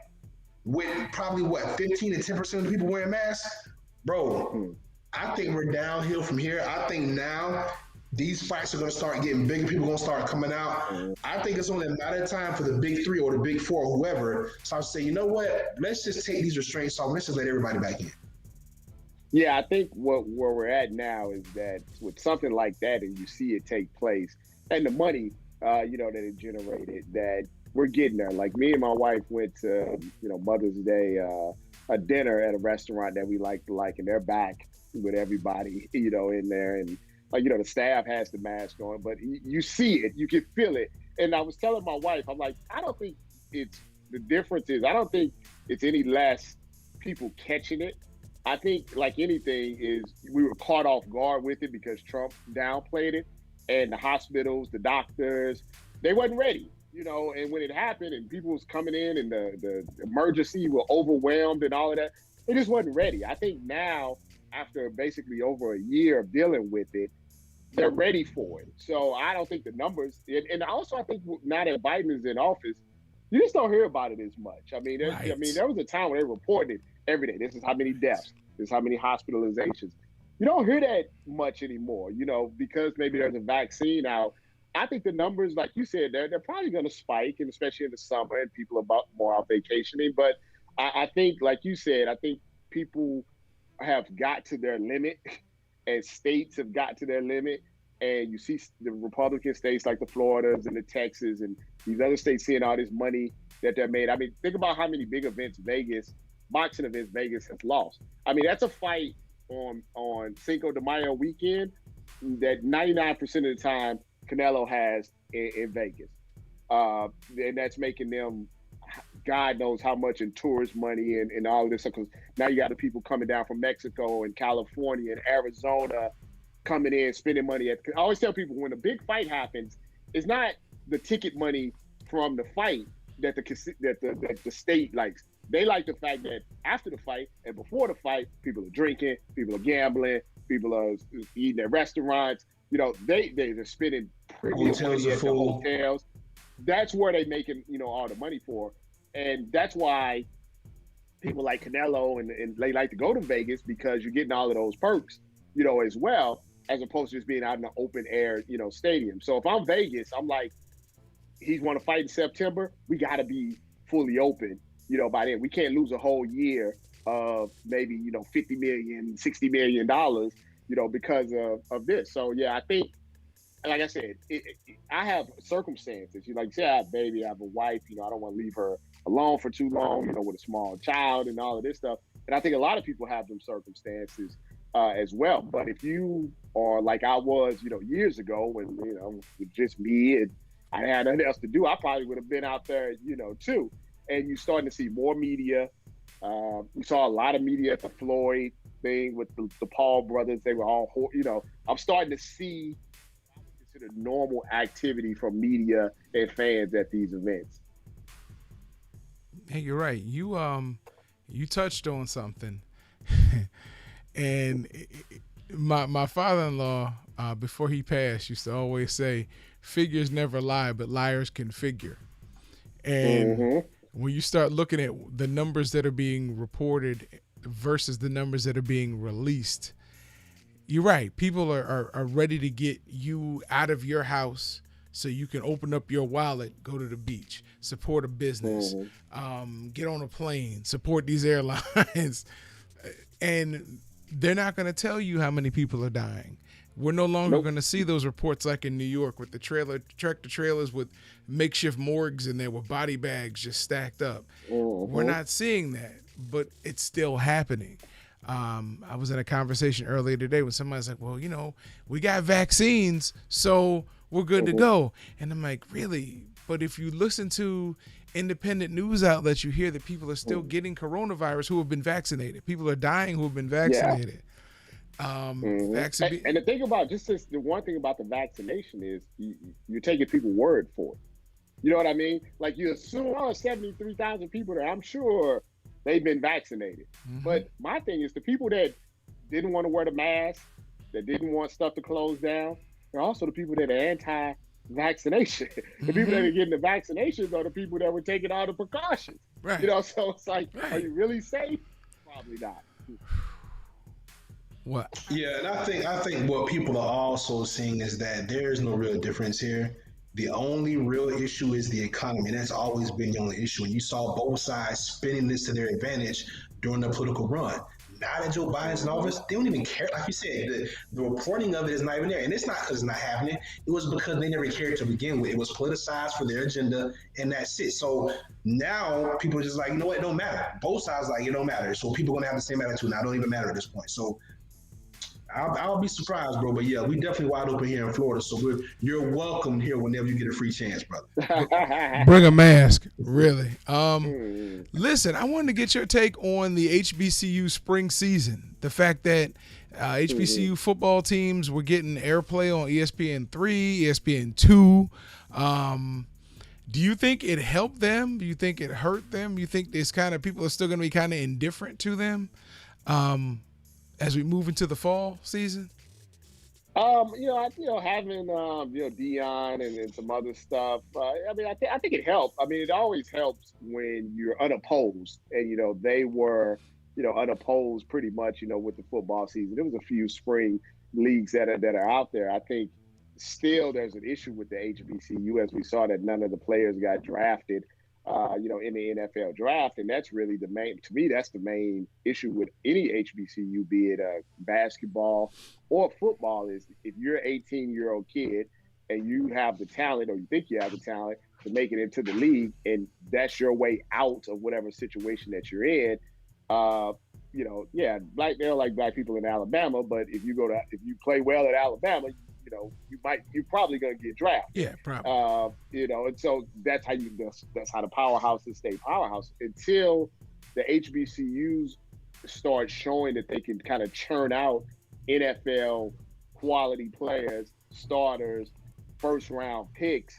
with probably what 15 to 10% of the people wearing masks, bro. I think we're downhill from here. I think now these fights are going to start getting bigger. People are going to start coming out. I think it's only a matter of time for the big three or the big four or whoever starts to say, you know what? Let's just take these restraints off. Let's just let everybody back in. Yeah, I think where we're at now is that with something like that, and you see it take place, and the money, that it generated, that we're getting there. Like me and my wife went to, Mother's Day, a dinner at a restaurant that we like, and they're back with everybody, in there, and the staff has the mask on, but you see it, you can feel it. And I was telling my wife, I'm like, I don't think the difference is, I don't think it's any less people catching it. I think, like anything, is we were caught off guard with it because Trump downplayed it, and the hospitals, the doctors, they wasn't ready, and when it happened and people was coming in and the emergency were overwhelmed and all of that, they just wasn't ready. I think now, after basically over a year of dealing with it, they're ready for it. So I don't think the numbers, and also I think now that Biden is in office, you just don't hear about it as much. I mean, there was a time when they reported it every day. This is how many deaths. This is how many hospitalizations. You don't hear that much anymore, because maybe there's a vaccine out. I think the numbers, like you said, they're probably going to spike, and especially in the summer, and people are more out vacationing. But I think, like you said, I think people have got to their limit, and states have got to their limit. And you see the Republican states like the Floridas and the Texas and these other states seeing all this money that they're made. I mean, think about how many big events boxing events Vegas has lost. I mean, that's a fight on Cinco de Mayo weekend that 99% of the time Canelo has in Vegas. And that's making them, God knows how much in tourist money and all of this. Because now you got the people coming down from Mexico and California and Arizona coming in, spending money. I always tell people, when a big fight happens, it's not the ticket money from the fight that the state likes. They like the fact that after the fight and before the fight, people are drinking, people are gambling, people are eating at restaurants. They're spending pretty money at the hotels. That's where they're making, all the money for. And that's why people like Canelo and they like to go to Vegas, because you're getting all of those perks, as well, as opposed to just being out in the open air, stadium. So if I'm Vegas, I'm like, he's want to fight in September, we got to be fully open, by then. We can't lose a whole year of maybe, $50 million, $60 million, because of this. So, yeah, I think, like I said, I have circumstances. Like you said, I have a baby, I have a wife, I don't want to leave her alone for too long, with a small child and all of this stuff. And I think a lot of people have them circumstances as well. But if you are like I was, years ago, when, with just me and I had nothing else to do, I probably would have been out there, too. And you're starting to see more media. We saw a lot of media at the Floyd thing with the Paul brothers. They were all, I'm starting to see what I would consider normal activity from media and fans at these events. Hey, you're right. You touched on something. And my father-in-law, before he passed, used to always say, figures never lie, but liars can figure. And when you start looking at the numbers that are being reported versus the numbers that are being released, you're right. People are ready to get you out of your house so you can open up your wallet, go to the beach, support a business, get on a plane, support these airlines. And they're not going to tell you how many people are dying. We're no longer going to see those reports like in New York with the tractor trailers with makeshift morgues in there with body bags just stacked up. We're not seeing that, but it's still happening. I was in a conversation earlier today when somebody's like, well, we got vaccines, so we're good to go. And I'm like, really? But if you listen to independent news outlets, you hear that people are still getting coronavirus who have been vaccinated. People are dying who have been vaccinated. And the thing about the one thing about the vaccination is you're taking people's word for it. You know what I mean? Like you assume, 73,000 people there. I'm sure they've been vaccinated. But my thing is the people that didn't want to wear the mask, that didn't want stuff to close down, they're also the people that are anti-vaccination. The people that are getting the vaccinations are the people that were taking all the precautions. Right. You know, so it's like, Right. are you really safe? Probably not. What? Yeah, and I think what people are also seeing is that there is no real difference here. The only real issue is the economy. And that's always been the only issue. And you saw both sides spinning this to their advantage during the political run. Now that Joe Biden's in office, they don't even care. Like you said, the reporting of it is not even there. And it's not because it's not happening. It was because they never cared to begin with. It was politicized for their agenda, and that's it. So now people are just like, you know what, it don't matter. Both sides like, it don't matter. So people are going to have the same attitude. Now it don't even matter at this point. So I'll be surprised, bro. But yeah, we definitely wide open here in Florida. So you're welcome here whenever you get a free chance, brother. Bring a mask, really. Listen, I wanted to get your take on the HBCU spring season. The fact that HBCU football teams were getting airplay on ESPN3, ESPN2. Do you think it helped them? Do you think it hurt them? Do you think this kind of people are still going to be kind of indifferent to them? As we move into the fall season? Having Dion and some other stuff. I think it helped. I mean, it always helps when you're unopposed, and they were, unopposed pretty much, with the football season. There was a few spring leagues that are out there. I think still there's an issue with the HBCU, as we saw that none of the players got drafted. In the NFL draft. And that's really the main issue with any HBCU, be it basketball or football, is if you're an 18-year-old kid and you have the talent, or you think you have the talent to make it into the league, and that's your way out of whatever situation that you're in, they don't like black people in Alabama, but if you play well at Alabama, you're probably going to get drafted. Yeah, probably. And so that's how the powerhouses stay powerhouse until the HBCUs start showing that they can kind of churn out NFL quality players, starters, first round picks.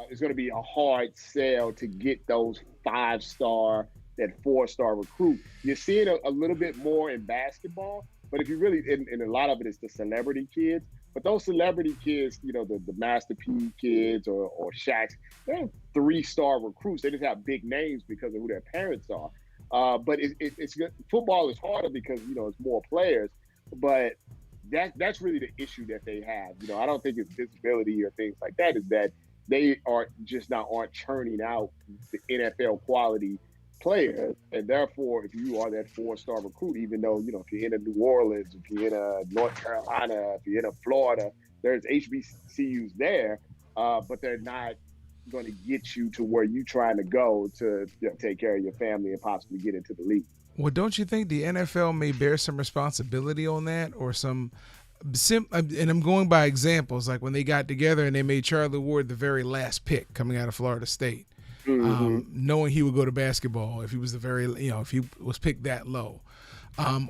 It's going to be a hard sell to get those 5-star, that 4-star recruit. You're seeing a little bit more in basketball, but if you really, and a lot of it is the celebrity kids. But those celebrity kids, the Master P kids or Shaqs, they're 3-star recruits. They just have big names because of who their parents are. But it's good. Football is harder because it's more players. But that's really the issue that they have. I don't think it's visibility or things like that. Is that they aren't churning out the NFL quality players, and therefore, if you are that 4-star recruit, even though if you're in a New Orleans, if you're in a North Carolina, if you're in a Florida, there's HBCUs there, but they're not going to get you to where you're trying to go to take care of your family and possibly get into the league. Well, don't you think the NFL may bear some responsibility on that, or some? And I'm going by examples, like when they got together and they made Charlie Ward the very last pick coming out of Florida State. Knowing he would go to basketball if he was if he was picked that low,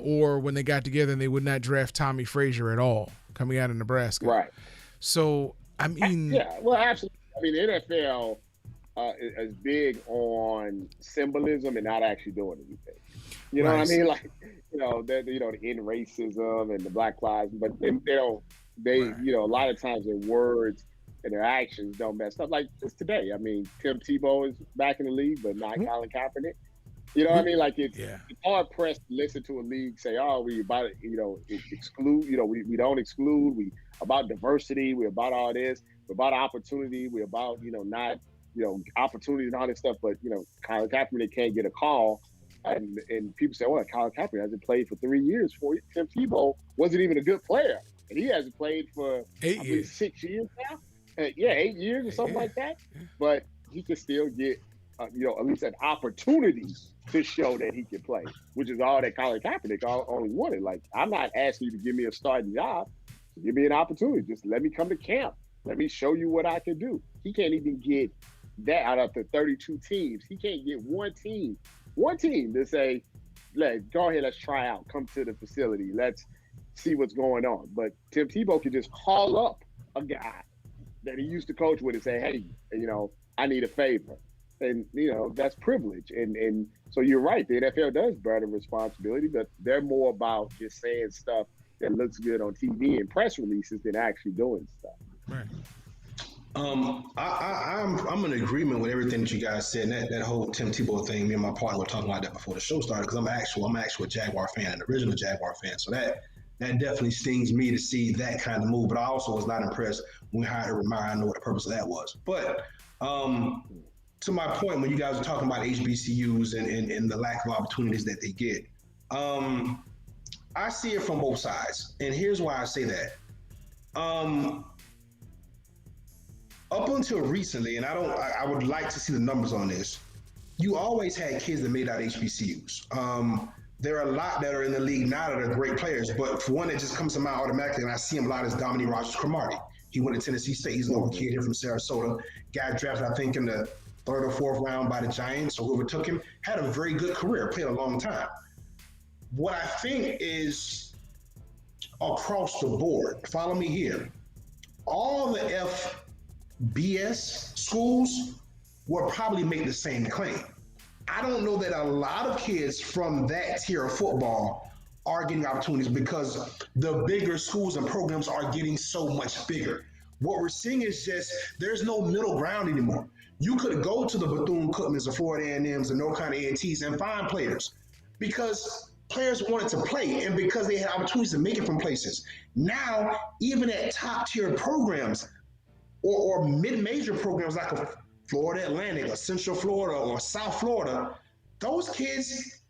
or when they got together and they would not draft Tommy Frazier at all coming out of Nebraska. Right. So I mean, yeah, well, absolutely. I mean, the NFL is big on symbolism and not actually doing anything. You know what I mean? Like, the end racism and the Black Lives, but they don't. A lot of times their words and their actions don't mess up. Like just today, I mean, Tim Tebow is back in the league, but not Colin Kaepernick. You know what I mean? Like it's hard pressed to listen to a league say, "Oh, we about exclude." We don't exclude. We about diversity. We about all this. We're about opportunity. We're about not opportunity and all this stuff. But Colin Kaepernick can't get a call, and people say, "Well, Colin Kaepernick hasn't played for 3 years. Tim Tebow wasn't even a good player, and he hasn't played for 8 years. 6 years now." 8 years or something like that. But he could still get, at least an opportunity to show that he can play, which is all that Colin Kaepernick only wanted. Like, I'm not asking you to give me a starting job. Give me an opportunity. Just let me come to camp. Let me show you what I can do. He can't even get that out of the 32 teams. He can't get one team to say, go ahead, let's try out. Come to the facility. Let's see what's going on. But Tim Tebow can just call up a guy that he used to coach with and say, hey, I need a favor. And, that's privilege. And so you're right. The NFL does bear the responsibility, but they're more about just saying stuff that looks good on TV and press releases than actually doing stuff. Right. I'm in agreement with everything that you guys said. And that whole Tim Tebow thing, me and my partner were talking about that before the show started, because I'm actually a Jaguar fan, an original Jaguar fan. So that definitely stings me to see that kind of move. But I also was not impressed when we hired Urban Meyer. I know what the purpose of that was. But to my point, when you guys are talking about HBCUs and the lack of opportunities that they get, I see it from both sides. And here's why I say that. Up until recently, and I would like to see the numbers on this, you always had kids that made out HBCUs. There are a lot that are in the league now that are great players, but for one that just comes to mind automatically, and I see him a lot, is Dominique Rodgers-Cromartie. He went to Tennessee State. He's a little kid here from Sarasota. Got drafted, I think, in the 3rd or 4th round by the Giants, or whoever took him. Had a very good career, played a long time. What I think is across the board, follow me here, all the FBS schools will probably make the same claim. I don't know that a lot of kids from that tier of football are getting opportunities because the bigger schools and programs are getting so much bigger. What we're seeing is just there's no middle ground anymore. You could go to the Bethune-Cookmans, the Florida A&Ms, the North Carolina A&Ts and find players because players wanted to play and because they had opportunities to make it from places. Now, even at top-tier programs or mid-major programs like a Florida Atlantic or Central Florida or South Florida, those kids,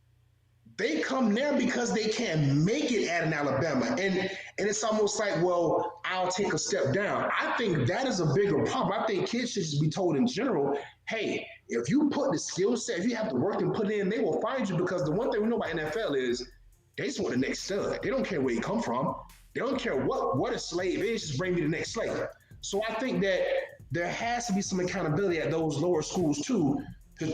they come there because they can't make it at an Alabama. And it's almost like, well, I'll take a step down. I think that is a bigger problem. I think kids should just be told in general, hey, if you put the skill set, if you have to work and put it in, they will find you, because the one thing we know about NFL is they just want the next stud. They don't care where you come from. They don't care what a slave is, just bring me the next slave. So I think that there has to be some accountability at those lower schools too, to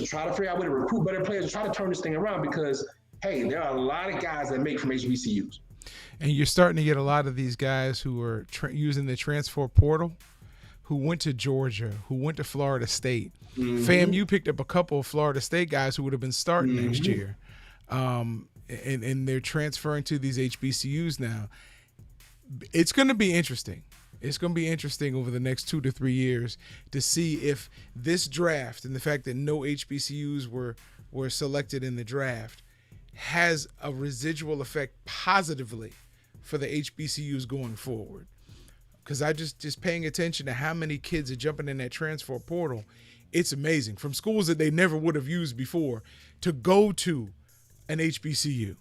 try to figure out a way to recruit better players and try to turn this thing around, because, hey, there are a lot of guys that make from HBCUs. And you're starting to get a lot of these guys who are using the transfer portal, who went to Georgia, who went to Florida State. Mm-hmm. Fam, you picked up a couple of Florida State guys who would have been starting next year. And they're transferring to these HBCUs now. It's going to be interesting. It's going to be interesting over the next 2 to 3 years to see if this draft and the fact that no HBCUs were selected in the draft has a residual effect positively for the HBCUs going forward. Because I just paying attention to how many kids are jumping in that transfer portal, it's amazing. From schools that they never would have used before to go to an HBCU.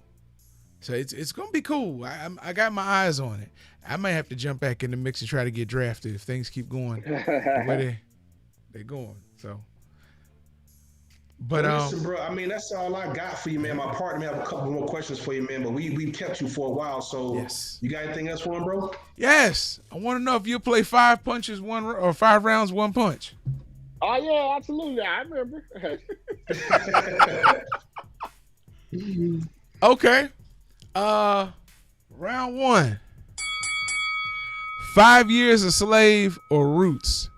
So it's going to be cool. I got my eyes on it. I might have to jump back in the mix and try to get drafted if things keep going the way they're going. So, but listen, bro. I mean, that's all I got for you, man. My partner may have a couple more questions for you, man. But we kept you for a while, so yes. You got anything else for him, bro? Yes. I want to know if you'll play 5 punches, 5 rounds, 1 punch. Oh yeah, absolutely. I remember. Okay. Round 1. 5 years a slave or Roots?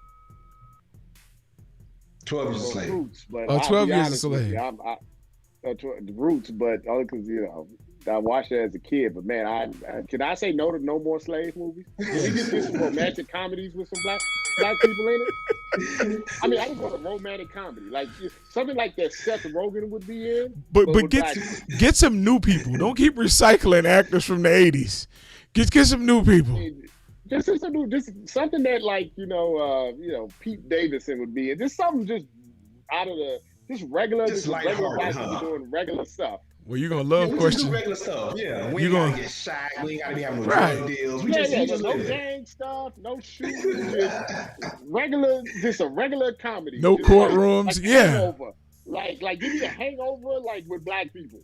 12 years a slave. Roots, but 12 years a slave. Roots, but only because, I watched it as a kid. But man, can I say no to no more slave movies? We just did some romantic comedies with some black people in it. I mean, I just want a romantic comedy, like something like that Seth Rogen would be in. But get some new people. Don't keep recycling actors from the 80s. Get some new people. Just something that, like, Pete Davidson would be in. Just something just out of regular black people doing regular stuff. Well, you're gonna love questions. Regular stuff, yeah. We ain't gotta get shot. We ain't gotta be having no drug deals. We just no gang stuff, no shooting, just a regular comedy. No just courtrooms, like yeah. Hangover. Like give me a Hangover, like with black people.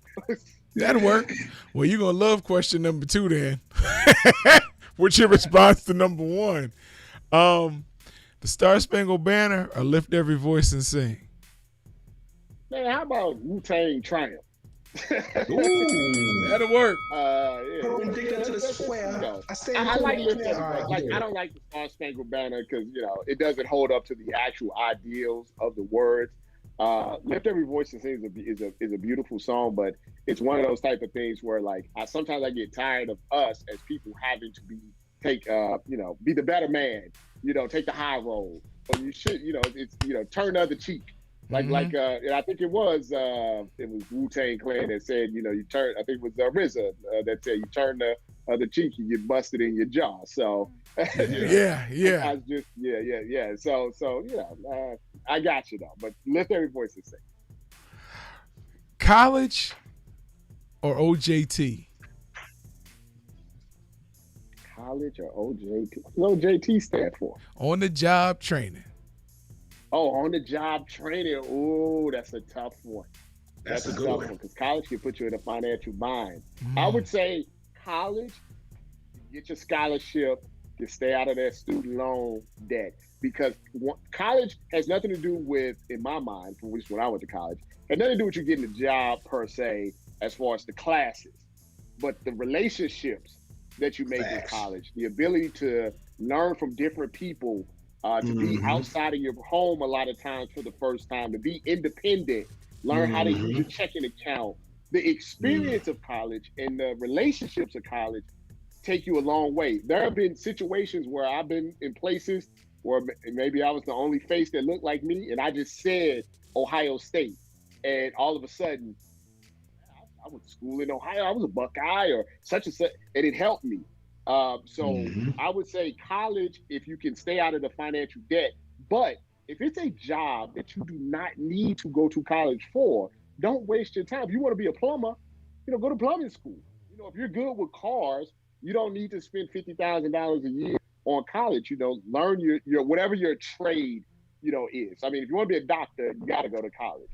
That'll work. Well, you're gonna love question number 2 then. What's your response to number 1? The Star Spangled Banner or Lift Every Voice and Sing? Man, how about Wu-Tang Triumph? Ooh. That'll work. Yeah. Perpendicular to the That's, square. I say I like lift every all voice. right, Like I good. don't like the Star Spangled Banner because it doesn't hold up to the actual ideals of the words. Lift Every Voice is a beautiful song, but it's one of those type of things where like sometimes I get tired of us as people having to be the better man, take the high road, or you should, it's turn the other cheek. And I think it was Wu Tang Clan that said, you turn. I think it was RZA that said you turn the other cheek, you get busted in your jaw. So Yeah. I just yeah. So I got you though. But lift every voice and say College or OJT? college or OJT. What does OJT stand for? On the job training. Oh, on the job training. Oh, that's a tough one. That's a good tough one. because college can put you in a financial bind. I would say college, get your scholarship, to stay out of that student loan debt because college has nothing to do with, in my mind, from which when I went to college, had nothing to do with you getting a job per se, as far as the classes, but the relationships that you make in college, the ability to learn from different people, to be outside of your home a lot of times for the first time, to be independent, learn how to use your checking account. The experience of college and the relationships of college take you a long way. There have been situations where I've been in places where maybe I was the only face that looked like me, and I just said Ohio State, and all of a sudden, I went to school in Ohio. I was a Buckeye or such and such, and it helped me. I would say college, if you can stay out of the financial debt, but if it's a job that you do not need to go to college for, don't waste your time. If you want to be a plumber, go to plumbing school. If you're good with cars, you don't need to spend $50,000 a year on college. Learn your whatever your trade, is. I mean, if you want to be a doctor, you got to go to college.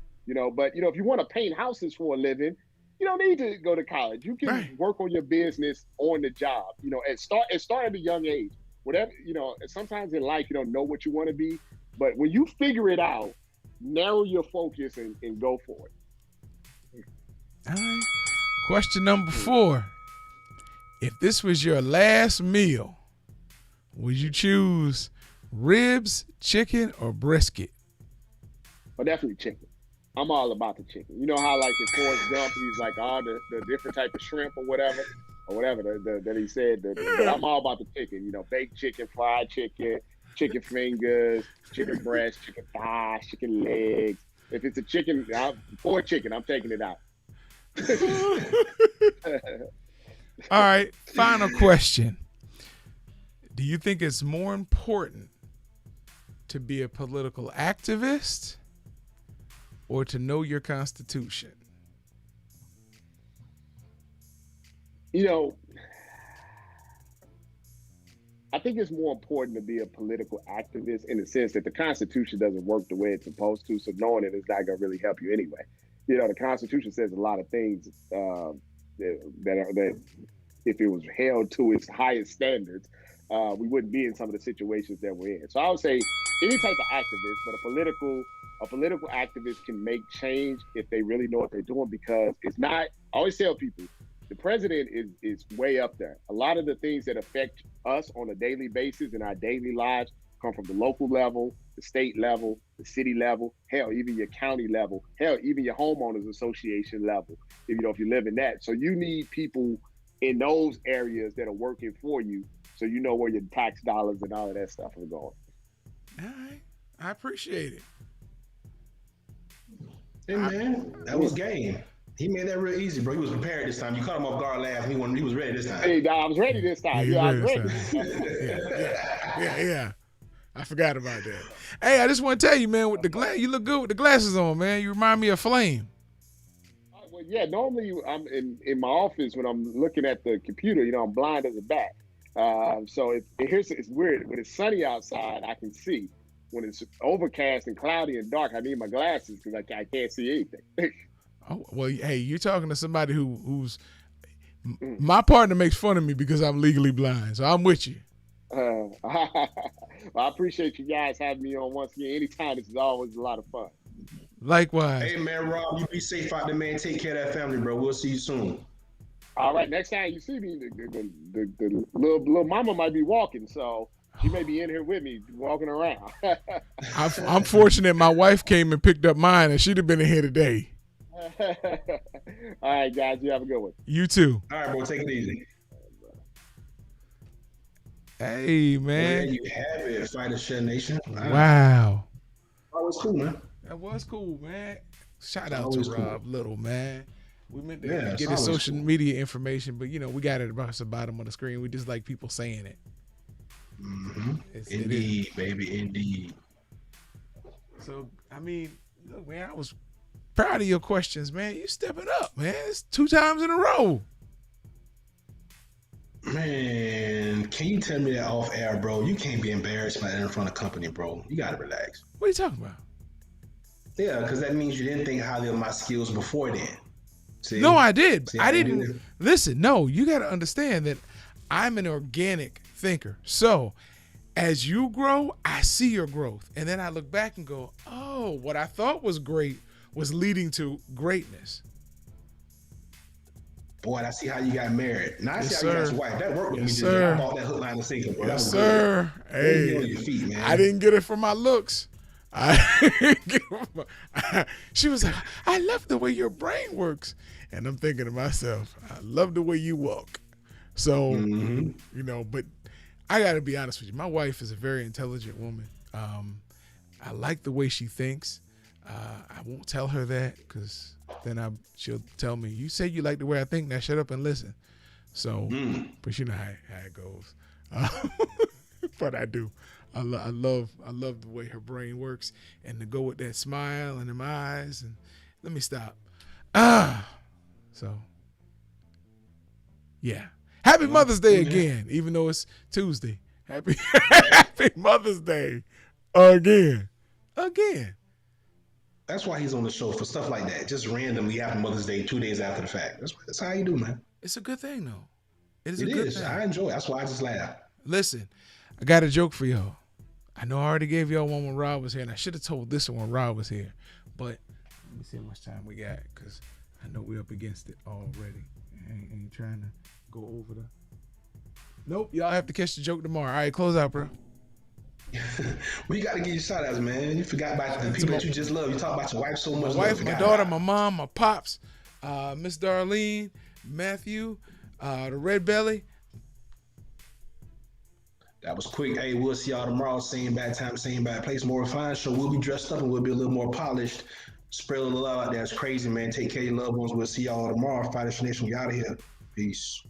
But if you want to paint houses for a living, you don't need to go to college. You can work on your business on the job. And start at a young age. Whatever sometimes in life you don't know what you want to be, but when you figure it out, narrow your focus and go for it. All right. Question number 4. If this was your last meal, would you choose ribs, chicken, or brisket? But definitely chicken. I'm all about the chicken. You know how like in Forrest Gump, he's like all the different type of shrimp or whatever that he said. But I'm all about the chicken. Baked chicken, fried chicken, chicken fingers, chicken breast, chicken thighs, chicken legs. If it's a chicken, for chicken, I'm taking it out. All right, final question. Do you think it's more important to be a political activist or to know your Constitution? I think it's more important to be a political activist in the sense that the Constitution doesn't work the way it's supposed to, so knowing it is not going to really help you anyway. The Constitution says a lot of things that if it was held to its highest standards, we wouldn't be in some of the situations that we're in. So I would say any type of activist, but a political activist can make change if they really know what they're doing, because it's not, I always tell people, the president is way up there. A lot of the things that affect us on a daily basis in our daily lives come from the local level, the state level, the city level, hell, even your county level, hell, even your homeowners association level, if you live in that. So you need people in those areas that are working for you, so you know where your tax dollars and all of that stuff are going. All right. I appreciate it. Hey, man, that was game. He made that real easy, bro. He was prepared this time. You caught him off guard last. He was ready this time. Hey, I was ready this time. I was ready. Yeah. I forgot about that. Hey, I just want to tell you, man, with the you look good with the glasses on, man. You remind me of Flame. Well, yeah, normally I'm in my office when I'm looking at the computer, I'm blind as a bat. So it's weird. When it's sunny outside, I can see. When it's overcast and cloudy and dark, I need my glasses because I can't see anything. Oh, well, hey, you're talking to somebody who's my partner makes fun of me because I'm legally blind, so I'm with you. Well, I appreciate you guys having me on once again. Anytime, this is always a lot of fun. Likewise. Hey man, Rob, you be safe out there, man. Take care of that family, bro. We'll see you soon. All right, next time you see me, the little mama might be walking, so she may be in here with me walking around. I'm fortunate my wife came and picked up mine, and she'd have been in here today. All right, guys, you have a good one. You too. All right, bro. Take it easy. Hey, man. There you have it, Fighter Share Nation. Wow. That was cool, man. That was cool, man. Shout out Always to cool. Rob Little, man. We meant to Yeah, it's get his always social cool. media information, but we got it across the bottom of the screen. We just like people saying it. Mm-hmm. It is. Indeed, baby, indeed. So, I mean, look, man, I was proud of your questions, man. You stepping up, man. It's 2 times in a row. Man, can you tell me that off air, bro? You can't be embarrassed by that in front of company, bro. You gotta relax. What are you talking about? Yeah, because that means you didn't think highly of my skills before then. See? No, I did. See, I do didn't. this. Listen, no, you got to understand that I'm an organic thinker. So as you grow, I see your growth. And then I look back and go, oh, what I thought was great was leading to greatness. Boy, I see how you got married. Now I Yes, see how you got sir. your wife. That worked with Yes, me. sir. I bought that hook, line, and sinker, bro. That Yes, was sir. good. Hey, on Hey, your feet, man. I didn't get it from my looks. She was like, I love the way your brain works. And I'm thinking to myself, I love the way you walk. So, but I got to be honest with you. My wife is a very intelligent woman. I like the way she thinks. I won't tell her that because then she'll tell me, you say you like the way I think, now shut up and listen. So, but you know how it goes. But I do. I love the way her brain works, and to go with that smile and them eyes. And let me stop. So yeah. Happy Mother's Day again, even though it's Tuesday. Happy Mother's Day again. That's why he's on the show for stuff like that. Just randomly after Mother's Day, 2 days after the fact. That's how you do, man. It's a good thing, though. It is It a good is. thing. I enjoy it. That's why I just laugh. Listen, I got a joke for y'all. I know I already gave y'all one when Rob was here, and I should have told this one when Rob was here. But let me see how much time we got, because I know we're up against it already. I ain't trying to go over the... Nope, y'all have to catch the joke tomorrow. All right, close out, bro. We got to give you shout outs, man. You forgot about the people that you just love. You talk about your wife so much. My wife, my daughter, my mom, my pops, Miss Darlene, Matthew, the Red Belly. That was quick. Hey, we'll see y'all tomorrow. Same bad time, same bad place. More refined show. We'll be dressed up and we'll be a little more polished. Spread a little love out there. It's crazy, man. Take care of your loved ones. We'll see y'all tomorrow. Fighter Nation, we out of here. Peace.